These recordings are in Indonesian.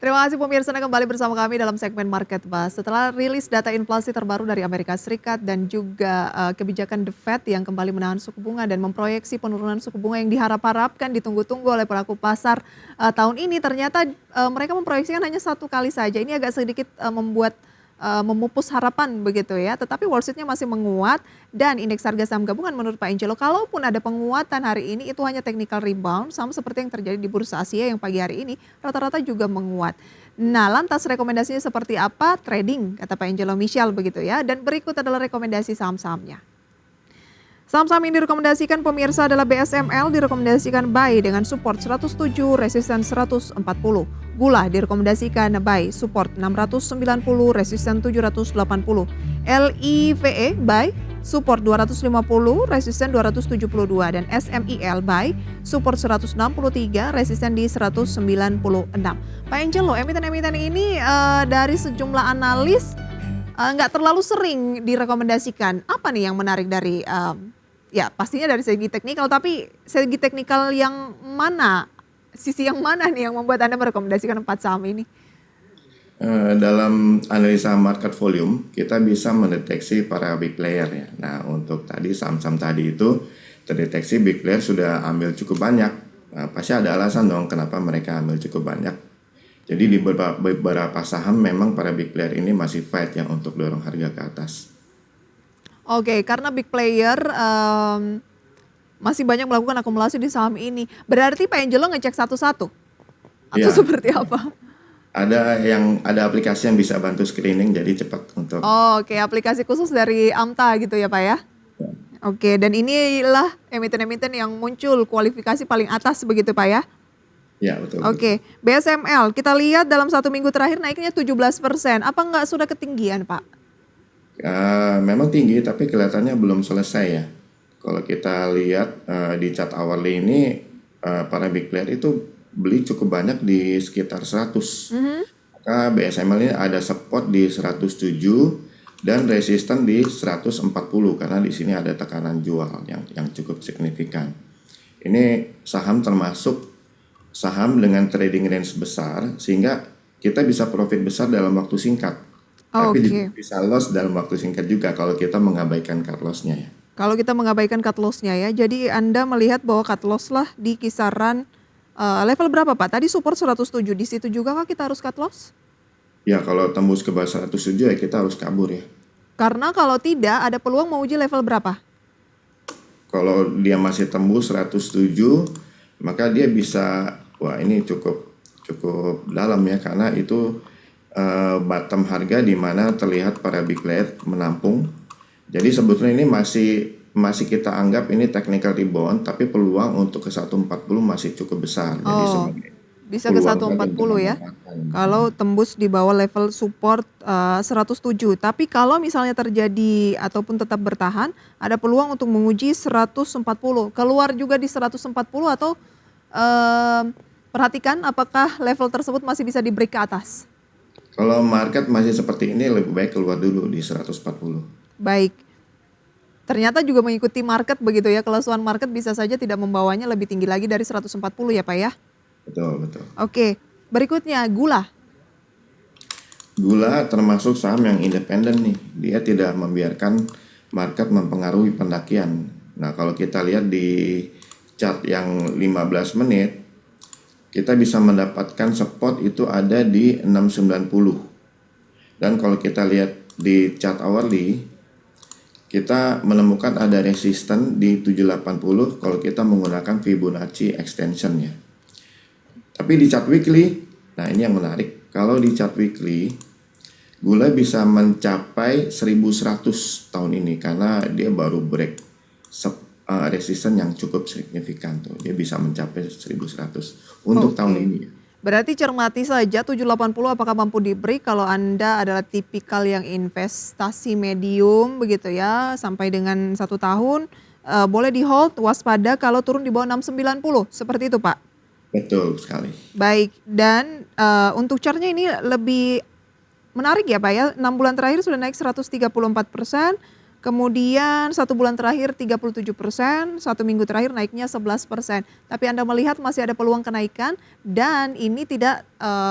Terima kasih pemirsa Anda kembali bersama kami dalam segmen Market Buzz. Setelah rilis data inflasi terbaru dari Amerika Serikat dan juga kebijakan The Fed yang kembali menahan suku bunga dan memproyeksi penurunan suku bunga yang diharap-harapkan ditunggu-tunggu oleh pelaku pasar tahun ini, ternyata mereka memproyeksikan hanya satu kali saja. Ini agak sedikit membuat memupus harapan begitu ya. Tetapi Wall Street-nya masih menguat dan indeks harga saham gabungan menurut Pak Angelo, kalaupun ada penguatan hari ini itu hanya technical rebound, sama seperti yang terjadi di bursa Asia yang pagi hari ini rata-rata juga menguat. Nah, lantas rekomendasinya seperti apa? Trading, kata Pak Angelo Michel begitu ya. Dan berikut adalah rekomendasi saham-sahamnya. Saham-saham yang direkomendasikan pemirsa adalah BSML direkomendasikan buy dengan support 107, resisten 140. Gula direkomendasikan buy, support 690, resisten 780. LIVE buy, support 250, resisten 272. Dan SMIL buy, support 163, resisten di 196. Pak Angelo, emiten-emiten ini dari sejumlah analis nggak terlalu sering direkomendasikan. Apa nih yang menarik dari ya pastinya dari segi teknikal, tapi segi teknikal yang mana? Sisi yang mana nih yang membuat Anda merekomendasikan 4 saham ini? Dalam analisa market volume, kita bisa mendeteksi para big player ya. Nah, untuk tadi saham-saham tadi itu terdeteksi big player sudah ambil cukup banyak. Nah, pasti ada alasan dong kenapa mereka ambil cukup banyak. Jadi di beberapa saham memang para big player ini masih fight yang untuk dorong harga ke atas. Oke, karena big player masih banyak melakukan akumulasi di saham ini. Berarti Pak Angelo ngecek satu-satu? Atau Ya, seperti apa? ada aplikasi yang bisa bantu screening jadi cepat untuk. Oh, oke, aplikasi khusus dari Amta gitu ya Pak ya? Oke, dan inilah emiten-emiten yang muncul kualifikasi paling atas begitu Pak ya? Ya, betul betul. Oke, BSML kita lihat dalam 1 minggu terakhir naiknya 17%. Apa nggak sudah ketinggian Pak? Memang tinggi tapi kelihatannya belum selesai ya. Kalau kita lihat di chart hourly ini para big player itu beli cukup banyak di sekitar 100. Maka BSML ini ada support di 107 dan resisten di 140 karena di sini ada tekanan jual yang cukup signifikan. Ini saham termasuk saham dengan trading range besar sehingga kita bisa profit besar dalam waktu singkat. Tapi juga Oke. bisa loss dalam waktu singkat juga kalau kita mengabaikan cut loss-nya ya. Kalau kita mengabaikan cut loss-nya ya, jadi Anda melihat bahwa cut loss lah di kisaran level berapa Pak? Tadi support 107, di situ juga kah kita harus cut loss? Ya kalau tembus ke bawah 107 ya kita harus kabur ya. Karena kalau tidak ada peluang menguji level berapa? Kalau dia masih tembus 107 maka dia bisa, wah ini cukup dalam ya karena itu bottom harga di mana terlihat para big player menampung. Jadi sebetulnya ini masih kita anggap ini technical rebound tapi peluang untuk ke 140 masih cukup besar. Jadi Oh, sebagai bisa ke peluang saja untuk 140 ya. memanfaatkan. Kalau tembus di bawah level support 107. Tapi kalau misalnya terjadi ataupun tetap bertahan, ada peluang untuk menguji 140. Keluar juga di 140 atau perhatikan apakah level tersebut masih bisa di-break ke atas. Kalau market masih seperti ini lebih baik keluar dulu di 140. Baik. Ternyata juga mengikuti market begitu ya. Kelasuan market bisa saja tidak membawanya lebih tinggi lagi dari 140 ya Pak ya. Betul, betul. Oke. Berikutnya gula. Gula termasuk saham yang independen nih. Dia tidak membiarkan market mempengaruhi pendakian. Nah, kalau kita lihat di chart yang 15 menit, kita bisa mendapatkan support itu ada di 690. Dan kalau kita lihat di chart hourly, kita menemukan ada resisten di 780 kalau kita menggunakan Fibonacci extension ya. Tapi di chart weekly, nah ini yang menarik. Kalau di chart weekly, gula bisa mencapai 1100 tahun ini karena dia baru break resisten yang cukup signifikan tuh. Dia bisa mencapai 1100 untuk tahun Oke. ini ya. Berarti cermati saja 780 apakah mampu di-break kalau Anda adalah tipikal yang investasi medium begitu ya sampai dengan 1 tahun, boleh di-hold waspada kalau turun di bawah 690 seperti itu Pak? Betul sekali. Baik dan untuk chart-nya ini lebih menarik ya Pak ya, 6 bulan terakhir sudah naik 134%, Kemudian 1 bulan terakhir 37%, 1 minggu terakhir naiknya 11%. Tapi Anda melihat masih ada peluang kenaikan dan ini tidak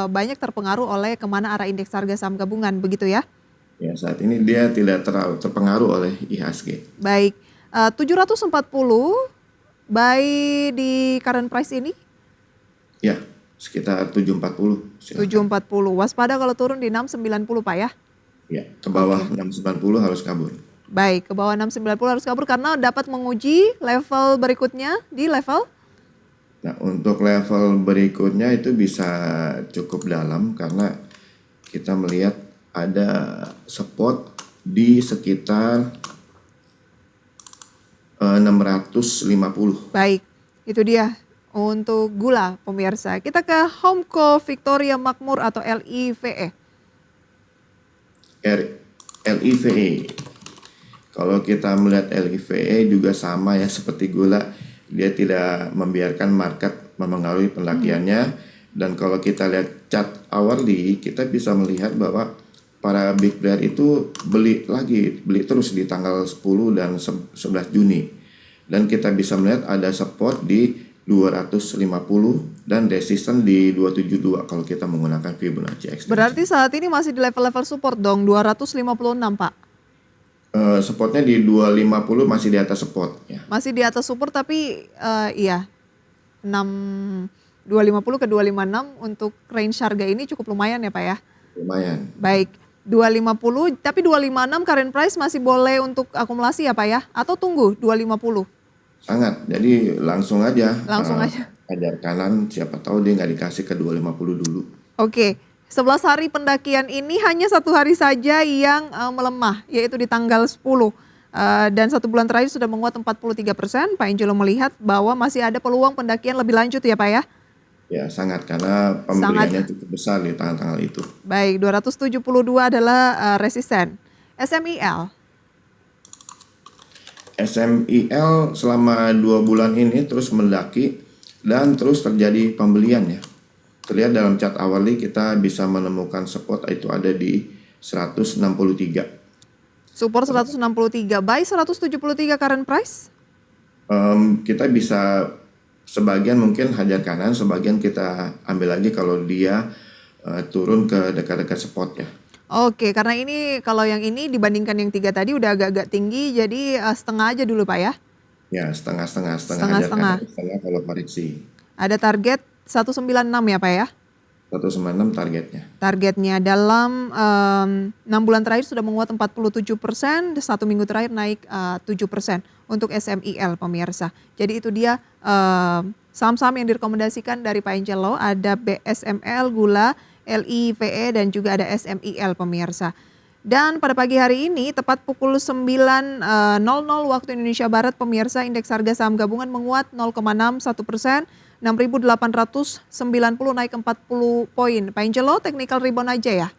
banyak terpengaruh oleh kemana arah indeks harga saham gabungan, begitu ya? Ya, saat ini dia tidak terlalu terpengaruh oleh IHSG. Baik, 740 buy di current price ini? Ya, sekitar 740. Silakan. 740. Waspada kalau turun di 690 Pak ya? Ya, ke bawah 690 harus kabur. Baik, ke bawah 690 harus kabur karena dapat menguji level berikutnya di level? Nah, untuk level berikutnya itu bisa cukup dalam karena kita melihat ada support di sekitar 650. Baik, itu dia untuk gula pemirsa. Kita ke Homco Victoria Makmur atau LIVE. LIVE. Kalau kita melihat LIVE juga sama ya seperti gula, dia tidak membiarkan market memengaruhi pendakiannya. Dan kalau kita lihat chart hourly, kita bisa melihat bahwa para big player itu beli terus di tanggal 10 dan 11 Juni. Dan kita bisa melihat ada support di 250 dan resistance di 272 kalau kita menggunakan Fibonacci extension. Berarti saat ini masih di level-level support dong, 256 Pak? Supportnya di 250 masih di atas support ya. Masih di atas support tapi iya 250 ke 256 untuk range harga ini cukup lumayan ya Pak ya? Lumayan. Baik, 250 tapi 256 current price masih boleh untuk akumulasi ya Pak ya? Atau tunggu 250? Sangat, jadi langsung aja. Langsung aja. Hajar kanan, siapa tahu dia nggak dikasih ke 250 dulu. Oke, 11 hari pendakian ini hanya 1 hari saja yang melemah, yaitu di tanggal 10. Dan 1 bulan terakhir sudah menguat 43%. Pak Angelo melihat bahwa masih ada peluang pendakian lebih lanjut ya Pak ya? Ya sangat, karena pembeliannya cukup besar di tanggal-tanggal itu. Baik, 272 adalah resisten. SMIL. SMIL selama 2 bulan ini terus mendaki dan terus terjadi pembelian ya. Terlihat dalam chart hourly kita bisa menemukan support itu ada di 163. Support 163, buy 173 current price? Kita bisa sebagian mungkin hajar kanan, sebagian kita ambil lagi kalau dia turun ke dekat-dekat support ya. Oke, karena ini kalau yang ini dibandingkan yang 3 tadi udah agak-agak tinggi, jadi setengah aja dulu Pak ya? Ya, setengah hajar kanan, setengah kalau koreksi. Ada target 196 ya Pak ya? 196 targetnya. Targetnya dalam 6 bulan terakhir sudah menguat 47%, 1 minggu terakhir naik 7% untuk SMIL pemirsa. Jadi itu dia saham-saham yang direkomendasikan dari Pak Angelo, ada BSML, Gula, LIVE dan juga ada SMIL pemirsa. Dan pada pagi hari ini tepat pukul 9.00 waktu Indonesia Barat pemirsa, indeks harga saham gabungan menguat 0,61%, 6.890 naik 40 poin. Pak Angelo, technical rebound aja ya?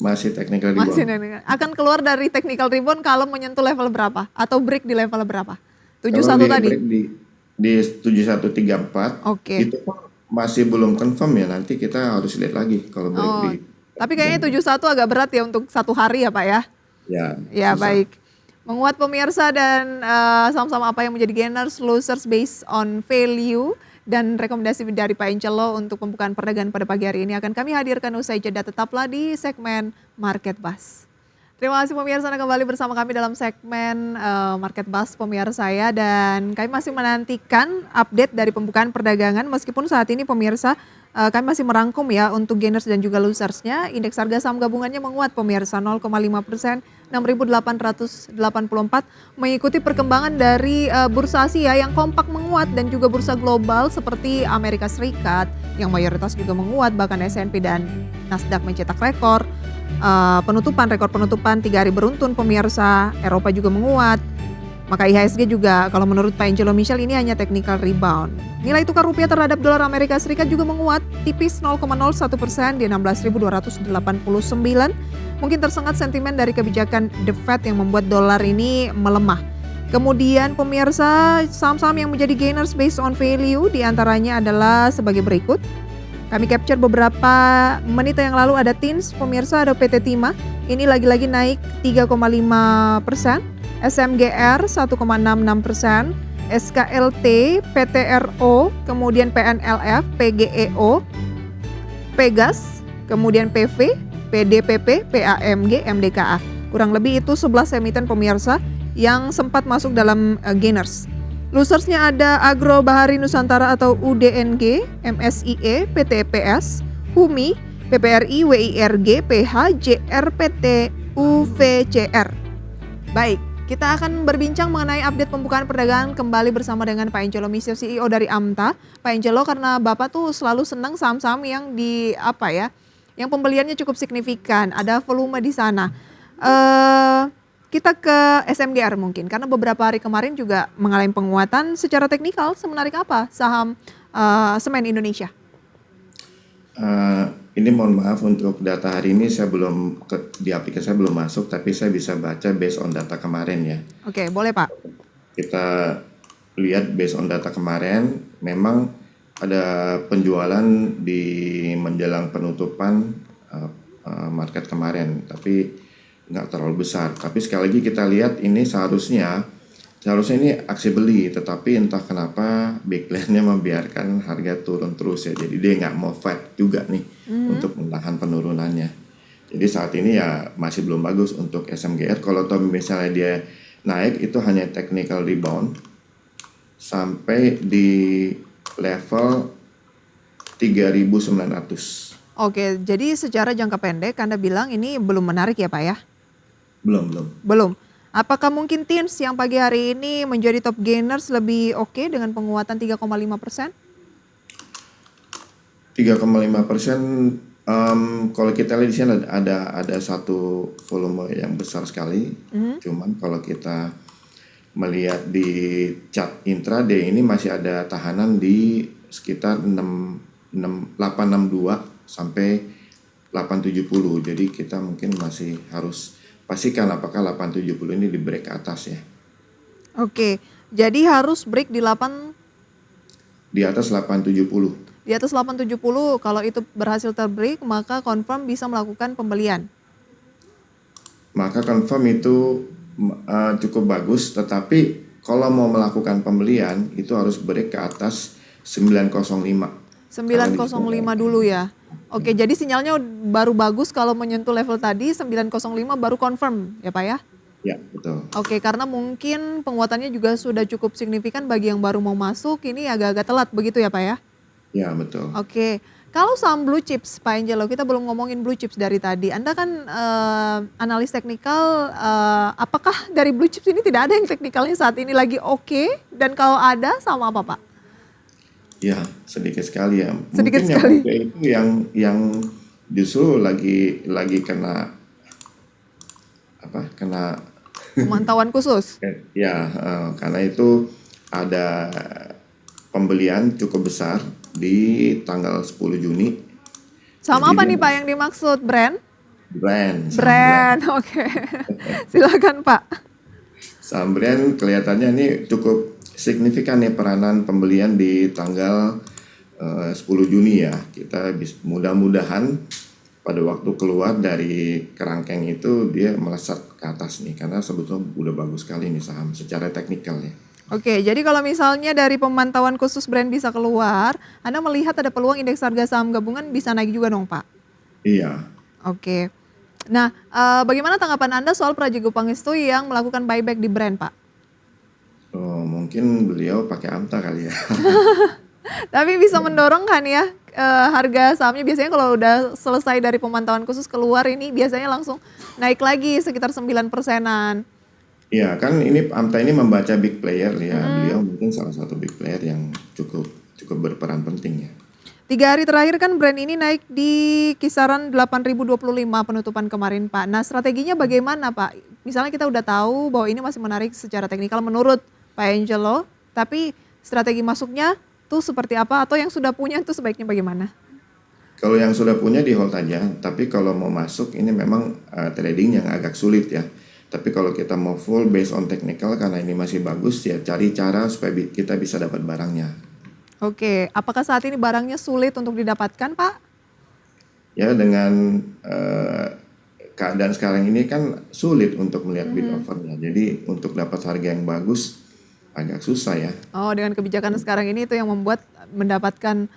Masih technical rebound. Masih akan keluar dari technical rebound kalau menyentuh level berapa? Atau break di level berapa? 71 tadi? Break di 7134. Oke. Itu masih belum confirm ya, nanti kita harus lihat lagi kalau break di. Tapi kayaknya 71 agak berat ya untuk 1 hari ya Pak ya? Ya susah. Baik. Menguat pemirsa dan saham-saham apa yang menjadi gainers, losers based on value dan rekomendasi dari Pak Angelo untuk pembukaan perdagangan pada pagi hari ini akan kami hadirkan usai jeda. Tetaplah di segmen Market Buzz. Terima kasih pemirsa Anda kembali bersama kami dalam segmen Market Buzz pemirsa ya, dan kami masih menantikan update dari pembukaan perdagangan meskipun saat ini pemirsa kami masih merangkum ya untuk gainers dan juga losersnya. Indeks harga saham gabungannya menguat pemirsa 0,5%, 6.884 mengikuti perkembangan dari bursa Asia yang kompak menguat dan juga bursa global seperti Amerika Serikat yang mayoritas juga menguat, bahkan S&P dan Nasdaq mencetak rekor rekor penutupan 3 hari beruntun pemirsa. Eropa juga menguat. Maka IHSG juga kalau menurut Pak Angelo Michel ini hanya technical rebound. Nilai tukar rupiah terhadap dolar Amerika Serikat juga menguat tipis 0,01% di 16.289. Mungkin tersengat sentimen dari kebijakan The Fed yang membuat dolar ini melemah. Kemudian pemirsa, saham-saham yang menjadi gainers based on value diantaranya adalah sebagai berikut. Kami capture beberapa menit yang lalu, ada TINS pemirsa, ada PT Timah. Ini lagi-lagi naik 3,5%. SMGR 1,66%, SKLT, PTRO, kemudian PNLF, PGEO, Pegas, kemudian PV, PDPP, PAMG, MDKA. Kurang lebih itu 11 emiten pemirsa yang sempat masuk dalam gainers. Losersnya ada Agro Bahari Nusantara atau UDNG, MSIE, PTPS, HUMI, PPRI, WIRG, PH, JRPT, UVCR. Baik, kita akan berbincang mengenai update pembukaan perdagangan kembali bersama dengan Pak Angelo Misio, CEO dari Amta. Pak Angelo, karena Bapak tuh selalu senang saham-saham yang yang pembeliannya cukup signifikan, ada volume di sana. Kita ke SMGR mungkin, karena beberapa hari kemarin juga mengalami penguatan secara teknikal. Semenarik apa saham semen Indonesia? Ini mohon maaf untuk data hari ini saya belum di aplikasi saya belum masuk, tapi saya bisa baca based on data kemarin ya. Oke, boleh Pak. Kita lihat based on data kemarin, memang ada penjualan di menjelang penutupan market kemarin, tapi nggak terlalu besar. Tapi sekali lagi kita lihat ini seharusnya ini aksi beli, tetapi entah kenapa big player-nya membiarkan harga turun terus ya. Jadi dia nggak mau fight juga nih untuk menahan penurunannya. Jadi saat ini ya masih belum bagus untuk SMGR. Kalau misalnya dia naik itu hanya technical rebound sampai di level 3.900. Oke, jadi secara jangka pendek Anda bilang ini belum menarik ya Pak ya? Belum. Apakah mungkin TINS yang pagi hari ini menjadi top gainers lebih oke dengan penguatan 3,5%? 3,5%, kalau kita lihat di sini ada satu volume yang besar sekali. Cuman kalau kita melihat di chart intraday ini masih ada tahanan di sekitar 862 sampai 870. Jadi kita mungkin masih harus pastikan apakah 870 ini di break ke atas ya. Oke, jadi harus break di Di atas 870. Di atas 870, kalau itu berhasil terbreak maka confirm bisa melakukan pembelian. Maka confirm itu cukup bagus, tetapi kalau mau melakukan pembelian itu harus break ke atas 905. 905 dulu ya. Oke, jadi sinyalnya baru bagus kalau menyentuh level tadi 905 baru confirm ya Pak ya? Ya, betul. Oke, karena mungkin penguatannya juga sudah cukup signifikan bagi yang baru mau masuk, ini agak-agak telat begitu ya Pak ya? Ya, betul. Oke, kalau saham blue chips Pak Angelo, kita belum ngomongin blue chips dari tadi. Anda kan analis teknikal, apakah dari blue chips ini tidak ada yang teknikalnya saat ini lagi oke? Dan kalau ada sama apa Pak? Ya, sedikit sekali ya. Sedikit Mungkin sekali. yang itu yang justru lagi kena Pemantauan khusus. ya, karena itu ada pembelian cukup besar di tanggal 10 Juni. Sama Jadi apa dia nih Pak yang dimaksud? Brand, saham oke. Silakan Pak. Saham brand kelihatannya ini cukup signifikan nih peranan pembelian di tanggal 10 Juni ya. Kita mudah-mudahan pada waktu keluar dari kerangkeng itu dia melesat ke atas nih, karena sebetulnya udah bagus sekali nih saham secara teknikal ya. Oke, jadi kalau misalnya dari pemantauan khusus brand bisa keluar, Anda melihat ada peluang indeks harga saham gabungan bisa naik juga dong Pak? Iya. Oke. Nah, bagaimana tanggapan Anda soal Prajigo Pangestu yang melakukan buyback di brand Pak? Oh, mungkin beliau pakai Amta kali ya. Tapi bisa mendorong kan ya harga sahamnya, biasanya kalau udah selesai dari pemantauan khusus keluar ini biasanya langsung naik lagi sekitar 9%-an. Iya, kan ini Amta ini membaca big player ya. Beliau mungkin salah satu big player yang cukup berperan penting ya. 3 hari terakhir kan brand ini naik di kisaran 8.025 penutupan kemarin Pak. Nah, strateginya bagaimana Pak? Misalnya kita udah tahu bahwa ini masih menarik secara teknikal menurut Pak Angelo, tapi strategi masuknya tuh seperti apa, atau yang sudah punya tuh sebaiknya bagaimana? Kalau yang sudah punya di hold aja, tapi kalau mau masuk ini memang trading yang agak sulit ya. Tapi kalau kita mau full based on technical karena ini masih bagus ya, cari cara supaya kita bisa dapat barangnya. Oke, apakah saat ini barangnya sulit untuk didapatkan Pak? Ya dengan keadaan sekarang ini kan sulit untuk melihat bid offernya. Jadi untuk dapat harga yang bagus agak susah ya. Oh, dengan kebijakan sekarang ini itu yang membuat mendapatkan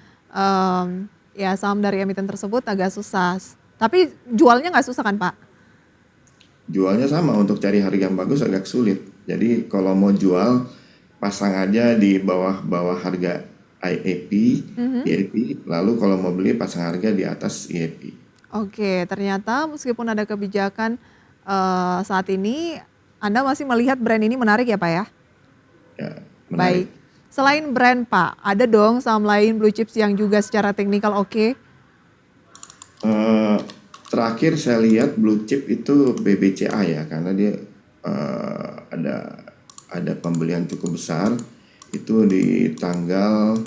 ya saham dari emiten tersebut agak susah. Tapi jualnya nggak susah kan Pak? Jualnya sama, untuk cari harga yang bagus agak sulit. Jadi kalau mau jual pasang aja di bawah harga IAP, IAP, lalu kalau mau beli pasang harga di atas IAP. Oke, ternyata meskipun ada kebijakan saat ini, Anda masih melihat brand ini menarik ya Pak ya? Ya, Baik. menarik. Selain brand Pak, ada dong saham lain blue chips yang juga secara teknikal oke? Eh, Terakhir saya lihat blue chip itu BBCA ya, karena dia ada pembelian cukup besar itu di tanggal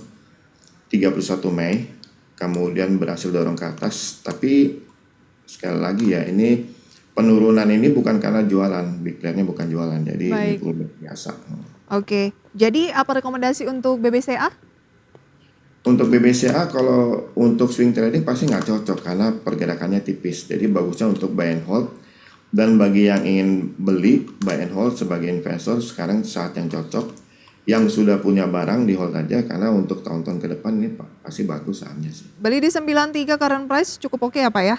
31 Mei, kemudian berhasil dorong ke atas. Tapi sekali lagi ya, ini penurunan ini bukan karena jualan, big player-nya bukan jualan, jadi ini Baik. pullback biasa. Oke, jadi apa rekomendasi untuk BBCA? Untuk BBCA kalau untuk swing trading pasti nggak cocok karena pergerakannya tipis. Jadi bagusnya untuk buy and hold. Dan bagi yang ingin beli buy and hold sebagai investor, sekarang saat yang cocok. Yang sudah punya barang di hold aja, karena untuk tahun-tahun ke depan ini pasti bagus sahamnya sih. Beli di 93 current price cukup oke ya Pak ya?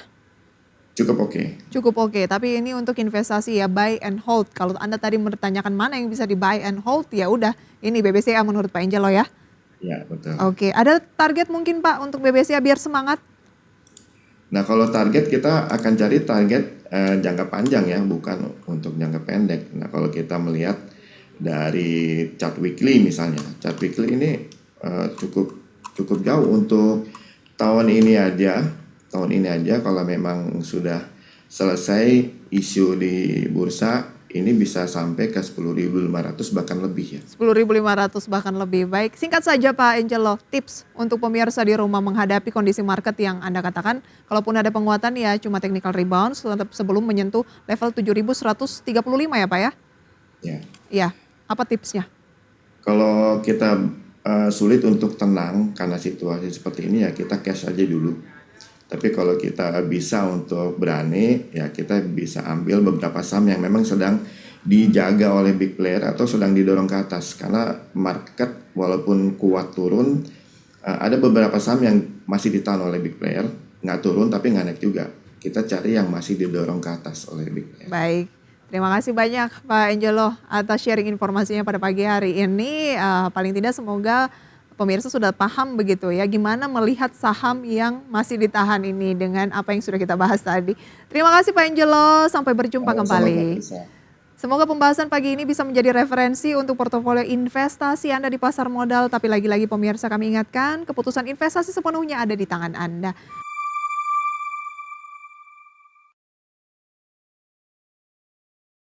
Cukup oke. Cukup oke, tapi ini untuk investasi ya buy and hold. Kalau Anda tadi bertanyakan mana yang bisa di buy and hold, ya udah ini BBCA menurut Pak Angelo ya. Ya, betul. Oke, ada target mungkin Pak untuk BBCA biar semangat? Nah, kalau target kita akan cari target jangka panjang ya, bukan untuk jangka pendek. Nah, kalau kita melihat dari chart weekly misalnya, chart weekly ini cukup jauh untuk tahun ini aja. Tahun ini aja kalau memang sudah selesai isu di bursa, ini bisa sampai ke 10.500 bahkan lebih ya. 10.500 bahkan lebih. Baik, singkat saja Pak Angelo, tips untuk pemirsa di rumah menghadapi kondisi market yang Anda katakan, kalaupun ada penguatan ya cuma technical rebound sebelum menyentuh level 7.135 ya Pak ya? Ya. Iya, apa tipsnya? Kalau kita sulit untuk tenang karena situasi seperti ini ya kita cash aja dulu. Tapi kalau kita bisa untuk berani ya kita bisa ambil beberapa saham yang memang sedang dijaga oleh big player atau sedang didorong ke atas. Karena market walaupun kuat turun, ada beberapa saham yang masih ditahan oleh big player, nggak turun tapi nggak naik juga. Kita cari yang masih didorong ke atas oleh big player. Baik, terima kasih banyak Pak Angelo atas sharing informasinya pada pagi hari ini. Paling tidak semoga pemirsa sudah paham begitu ya gimana melihat saham yang masih ditahan ini dengan apa yang sudah kita bahas tadi. Terima kasih Pak Angelo, sampai berjumpa kembali. Semoga pembahasan pagi ini bisa menjadi referensi untuk portofolio investasi Anda di pasar modal. Tapi lagi-lagi pemirsa kami ingatkan, keputusan investasi sepenuhnya ada di tangan Anda.